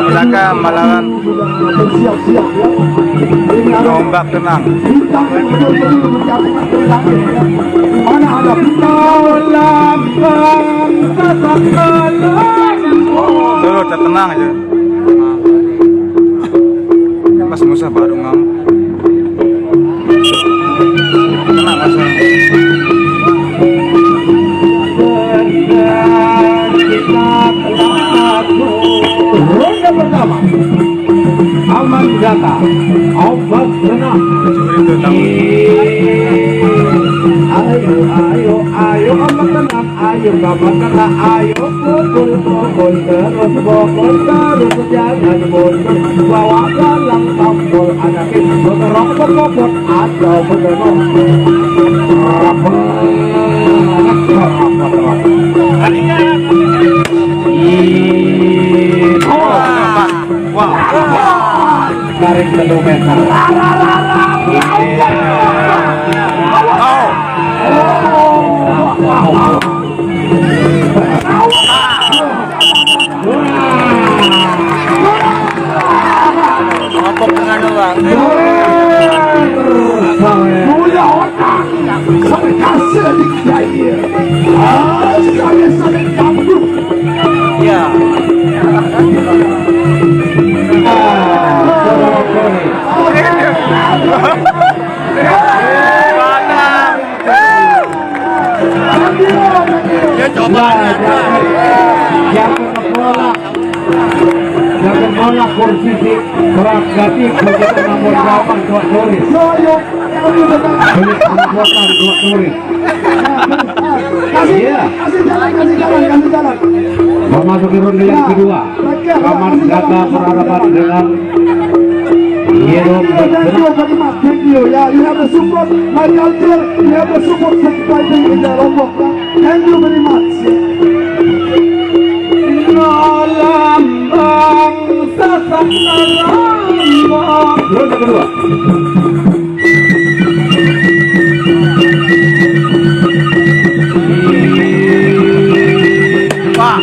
Belakang melawan ombak tenang. Mana ada Tuh, tenang aja. Mas Musa baru ngam. Tenang Mas. Ronde pertama aman data obat tenang. Ayo obat tenang, ayo obat tenang, ayo pukul terus jangan mundur, bawa dalam tombol ada kita berokok atau berdengung. Garing kilometer. Ngopok dengan doang. Punya otak sampai kasih dikjaya. Saya sampai kampung. Ya. Dia coba jangan bola posisi beragati begitu nomor 8 Dua Turis. Pembuatan Dua Turis. Kasih jalan. Memasuki ronde yang kedua. Aman Data berhadapan dengan Thank you. Yeah, you have the support, my culture. You have the support subscribing in the Lombok. Thank you very much. Lambang sesama lambang. Ronde kedua. Wah.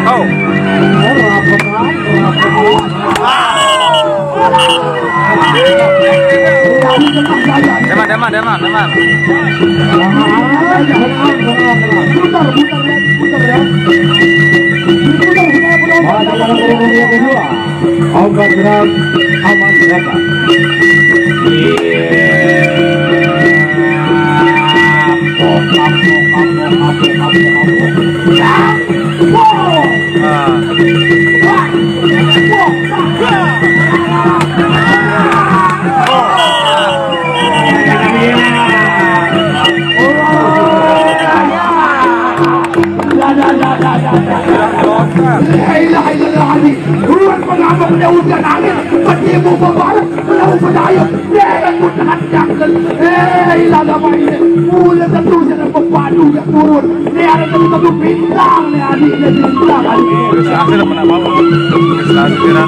Oh. Deman. Obat gerak aman berapa? Ruang pengamuk daunnya angin, petimu membalas, melaut pedayung, dengan mutahan jangkel. Lada mainnya, mulai tertulis dan pepadu yang turun. Ini ada tentu bintang, ini adiknya bintang. Terus akhirnya pernah bawa. Artinya,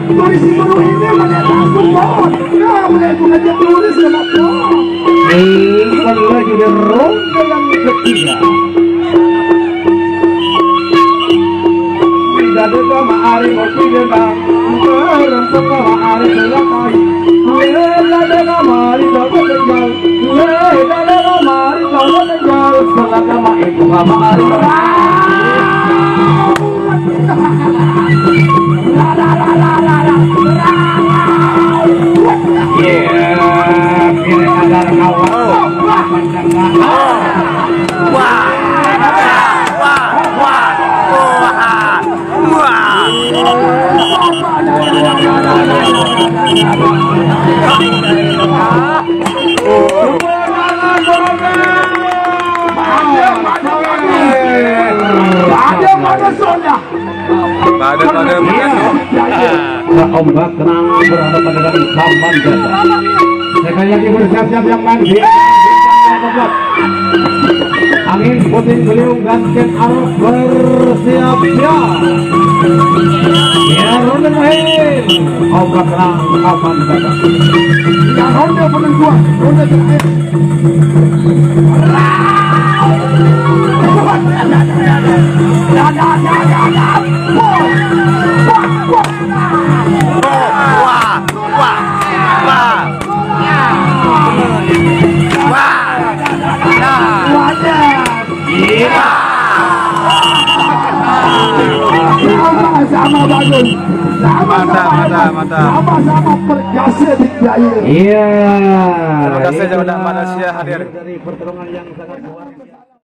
tulis di buruh ini mulai langsung mohon. Nah, mulai bukan dia tulis sama pohon. Kembali lagi di ronde yang ketiga. Dadeka maari kopi gendang, rempok maari selakai. Dadeka maari coba tinggal, dadeka maari coba tinggal. Selaka maiku maari kira ada kawan. Ombak tenang berhadapan dengan Saman Data. Sekali lagi bersiap-siap yang main di angin puting beliung dan ken arus bersiap-siap. Ya, obat kapan datang. Yang ronde penentuan, ronde terakhir. Sama-sama bagus, sama-sama perkasa di jaya. Iya. Terima kasih kepada manusia hadir. Dari pertolongan yang sangat luar biasa.